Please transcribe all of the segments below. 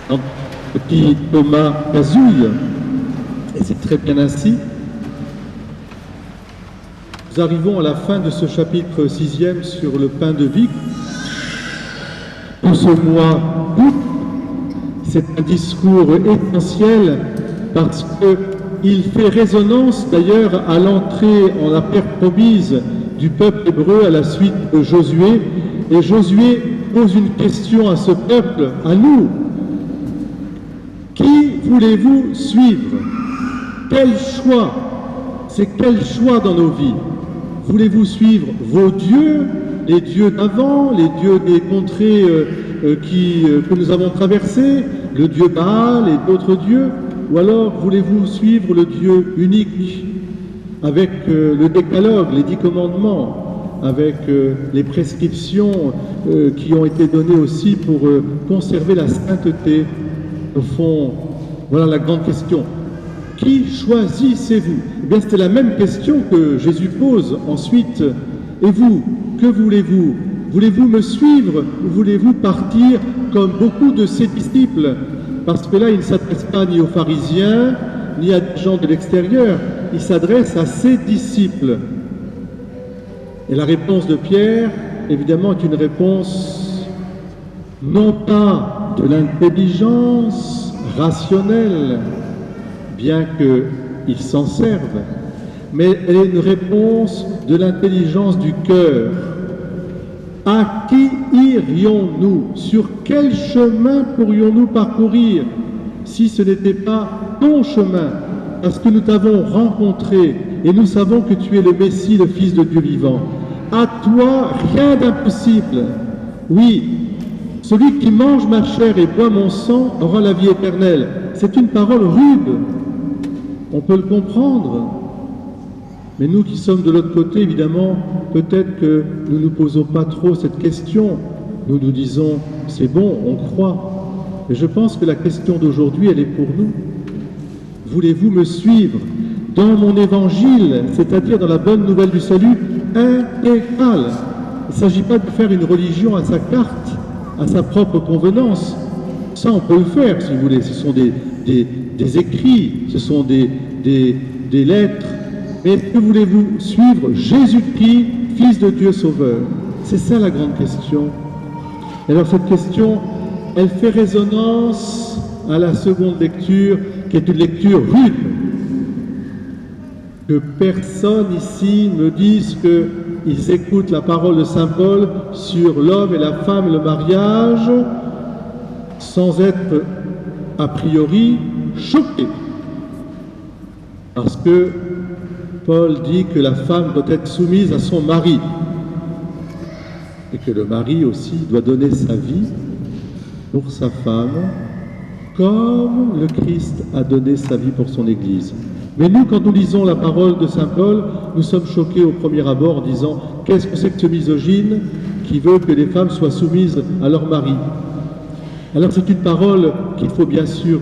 dans petit Thomas Cazouille, et c'est très bien ainsi. Nous arrivons à la fin de ce chapitre 6e sur le pain de vie. Pour ce mois d'août, c'est un discours essentiel parce qu'il fait résonance d'ailleurs à l'entrée en la terre promise du peuple hébreu à la suite de Josué. Et Josué pose une question à ce peuple, à nous. Qui voulez-vous suivre? Quel choix? C'est quel choix dans nos vies? Voulez-vous suivre vos dieux, les dieux d'avant, les dieux des contrées que nous avons traversées, le dieu Baal et d'autres dieux? Ou alors voulez-vous suivre le Dieu unique avec le décalogue, les 10 commandements, avec les prescriptions qui ont été données aussi pour conserver la sainteté? Au fond, voilà la grande question. Qui choisissez-vous? Eh bien, c'était la même question que Jésus pose ensuite. Et vous, que voulez-vous? Voulez-vous me suivre ou voulez-vous partir comme beaucoup de ses disciples? Parce que là, il ne s'adresse pas ni aux pharisiens, ni à des gens de l'extérieur. Il s'adresse à ses disciples. Et la réponse de Pierre, évidemment, est une réponse non pas de l'intelligence rationnelle, bien qu'il s'en serve, mais elle est une réponse de l'intelligence du cœur. À qui irions-nous? Sur quel chemin pourrions-nous parcourir si ce n'était pas ton chemin? Parce que nous t'avons rencontré et nous savons que tu es le Messie, le Fils de Dieu vivant. À toi, rien d'impossible. Oui, celui qui mange ma chair et boit mon sang aura la vie éternelle. C'est une parole rude. On peut le comprendre. Mais nous qui sommes de l'autre côté, évidemment, peut-être que nous ne nous posons pas trop cette question. Nous nous disons, c'est bon, on croit. Et je pense que la question d'aujourd'hui, elle est pour nous. Voulez-vous me suivre dans mon évangile, c'est-à-dire dans la bonne nouvelle du salut intégrale? Il ne s'agit pas de faire une religion à sa carte, à sa propre convenance. Ça, on peut le faire, si vous voulez. Ce sont des écrits, ce sont des lettres. Mais est-ce que voulez-vous suivre Jésus-Christ, Fils de Dieu Sauveur? C'est ça la grande question. Et alors cette question, elle fait résonance à la seconde lecture, qui est une lecture rude. Que personne ici me dise qu'ils écoutent la parole de Saint Paul sur l'homme et la femme et le mariage sans être a priori choqués. Parce que Paul dit que la femme doit être soumise à son mari et que le mari aussi doit donner sa vie pour sa femme comme le Christ a donné sa vie pour son Église. Mais nous, quand nous lisons la parole de Saint Paul, nous sommes choqués au premier abord en disant « Qu'est-ce que c'est que ce misogyne qui veut que les femmes soient soumises à leur mari ?» Alors c'est une parole qu'il faut bien sûr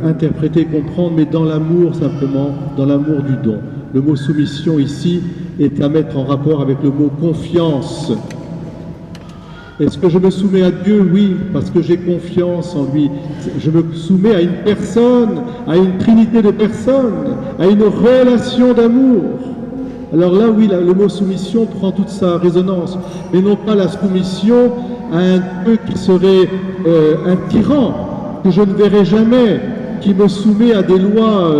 interpréter, comprendre, mais dans l'amour simplement, dans l'amour du don. Le mot soumission ici est à mettre en rapport avec le mot confiance. Est-ce que je me soumets à Dieu? Oui, parce que j'ai confiance en lui. Je me soumets à une personne, à une trinité de personnes, à une relation d'amour. Alors là, oui, le mot soumission prend toute sa résonance, mais non pas la soumission à un Dieu qui serait un tyran, que je ne verrai jamais, qui me soumet à des lois,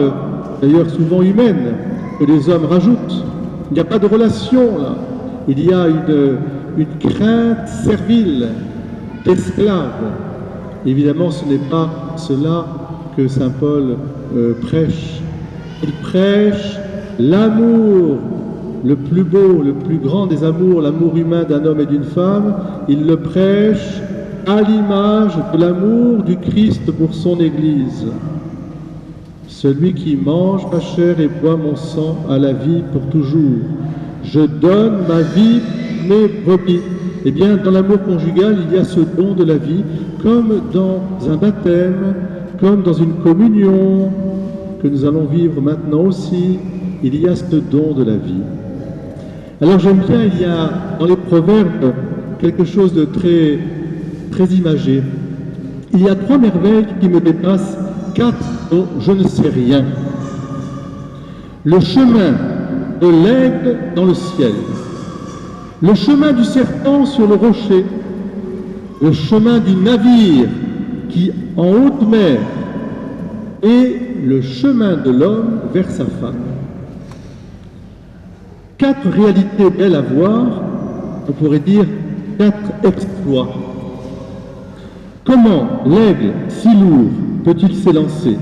d'ailleurs souvent humaines, que les hommes rajoutent. Il n'y a pas de relation là. Il y a une crainte servile d'esclave. Évidemment, ce n'est pas cela que saint Paul prêche. Il prêche l'amour, le plus beau, le plus grand des amours, l'amour humain d'un homme et d'une femme. Il le prêche à l'image de l'amour du Christ pour son Église. Celui qui mange ma chair et boit mon sang a la vie pour toujours. Je donne ma vie, mes brebis. Eh bien, dans l'amour conjugal, il y a ce don de la vie, comme dans un baptême, comme dans une communion, que nous allons vivre maintenant aussi, il y a ce don de la vie. Alors j'aime bien, il y a dans les proverbes quelque chose de très, très imagé. il y a 3 merveilles qui me dépassent, 4 dont je ne sais rien. Le chemin de l'aigle dans le ciel, le chemin du serpent sur le rocher, le chemin du navire qui en haute mer, et le chemin de l'homme vers sa femme. 4 réalités belles à voir, on pourrait dire 4 exploits. Comment l'aigle, si lourd, peut-il s'élancer?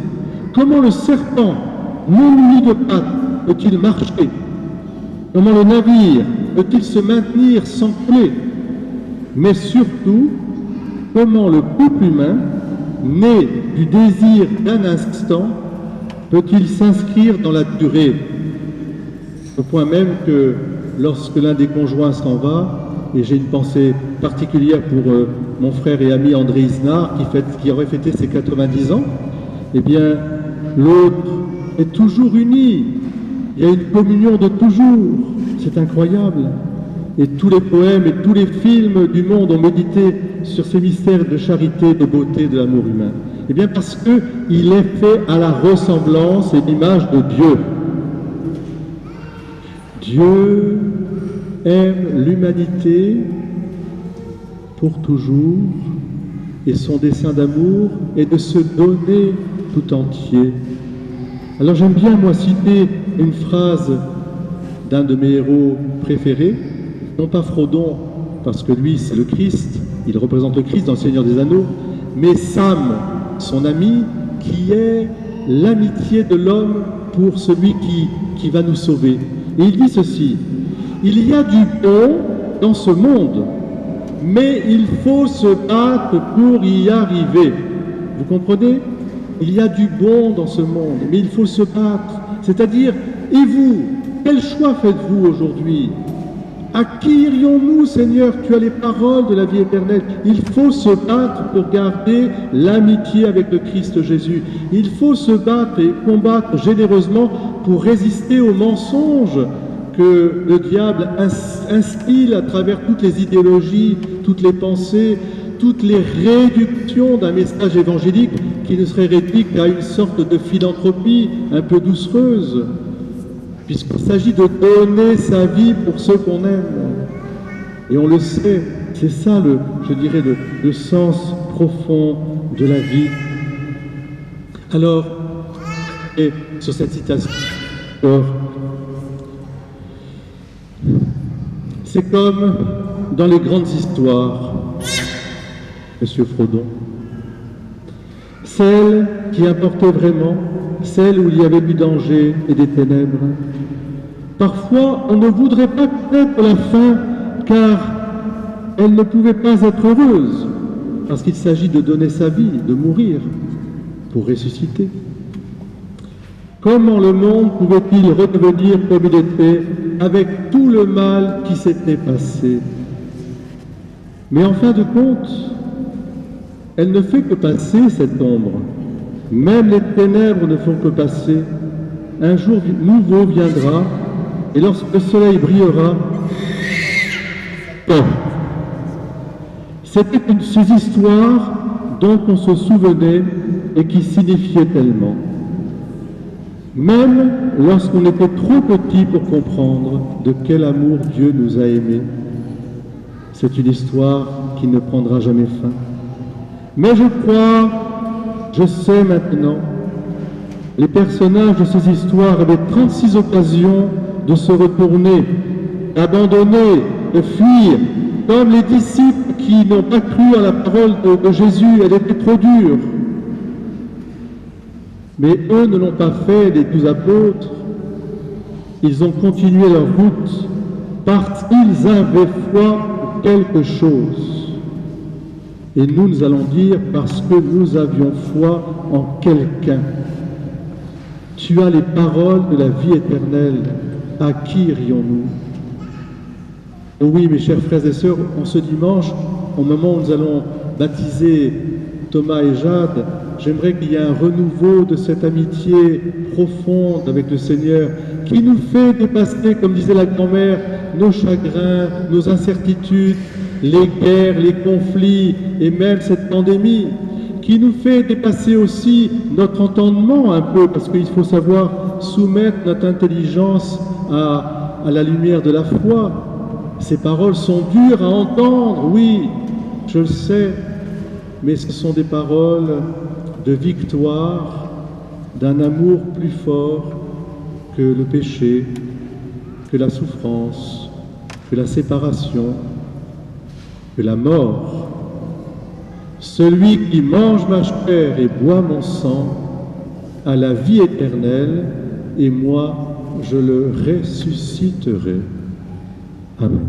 Comment le serpent, non muni de pattes, peut-il marcher? Comment le navire peut-il se maintenir sans couler? Mais surtout, comment le couple humain, né du désir d'un instant, peut-il s'inscrire dans la durée? Au point même que lorsque l'un des conjoints s'en va, et j'ai une pensée particulière pour mon frère et ami André Isnard, qui aurait fêté ses 90 ans, eh bien, l'autre est toujours uni. Il y a une communion de toujours. C'est incroyable. Et tous les poèmes et tous les films du monde ont médité sur ces mystères de charité, de beauté, de l'amour humain. Eh bien, parce qu'il est fait à la ressemblance et l'image de Dieu. Dieu aime l'humanité pour toujours, et son dessein d'amour est de se donner tout entier. Alors j'aime bien, moi, citer une phrase d'un de mes héros préférés, non pas Frodon, parce que lui, c'est le Christ, il représente le Christ dans le Seigneur des Anneaux, mais Sam, son ami, qui est l'amitié de l'homme pour celui qui va nous sauver. Et il dit ceci: il y a du bon dans ce monde, mais il faut se battre pour y arriver. Vous comprenez? Il y a du bon dans ce monde, mais il faut se battre. C'est-à-dire, et vous, quel choix faites-vous aujourd'hui? À qui irions-nous, Seigneur? Tu as les paroles de la vie éternelle. Il faut se battre pour garder l'amitié avec le Christ Jésus. Il faut se battre et combattre généreusement pour résister aux mensonges que le diable instille à travers toutes les idéologies, toutes les pensées, toutes les réductions d'un message évangélique qui ne serait réduit qu'à une sorte de philanthropie un peu doucereuse, puisqu'il s'agit de donner sa vie pour ceux qu'on aime. Et on le sait, c'est ça, je dirais, le sens profond de la vie. Alors, et sur cette citation, c'est comme dans les grandes histoires, Monsieur Frodon, celles qui importaient vraiment, celles où il y avait du danger et des ténèbres. Parfois, on ne voudrait pas connaître la fin, car elle ne pouvait pas être heureuse, parce qu'il s'agit de donner sa vie, de mourir, pour ressusciter. Comment le monde pouvait-il redevenir comme il était, avec tout le mal qui s'était passé? Mais en fin de compte, elle ne fait que passer, cette ombre. Même les ténèbres ne font que passer. Un jour nouveau viendra, et lorsque le soleil brillera, c'était ces histoires dont on se souvenait et qui signifiaient tellement. Même lorsqu'on était trop petit pour comprendre de quel amour Dieu nous a aimés. C'est une histoire qui ne prendra jamais fin. Mais je sais maintenant, les personnages de ces histoires avaient 36 occasions de se retourner, d'abandonner, de fuir, comme les disciples qui n'ont pas cru à la parole de Jésus, elle était trop dure. Mais eux ne l'ont pas fait, les 12 apôtres. Ils ont continué leur route parce qu'ils avaient foi en quelque chose. Et nous allons dire parce que nous avions foi en quelqu'un. Tu as les paroles de la vie éternelle. À qui irions-nous? Oh oui, mes chers frères et sœurs, en ce dimanche, au moment où nous allons baptiser Thomas et Jade, j'aimerais qu'il y ait un renouveau de cette amitié profonde avec le Seigneur qui nous fait dépasser, comme disait la grand-mère, nos chagrins, nos incertitudes, les guerres, les conflits et même cette pandémie, qui nous fait dépasser aussi notre entendement un peu, parce qu'il faut savoir soumettre notre intelligence à la lumière de la foi. Ces paroles sont dures à entendre, oui, je le sais, mais ce sont des paroles de victoire, d'un amour plus fort que le péché, que la souffrance, que la séparation, que la mort. Celui qui mange ma chair et boit mon sang a la vie éternelle, et moi je le ressusciterai. Amen.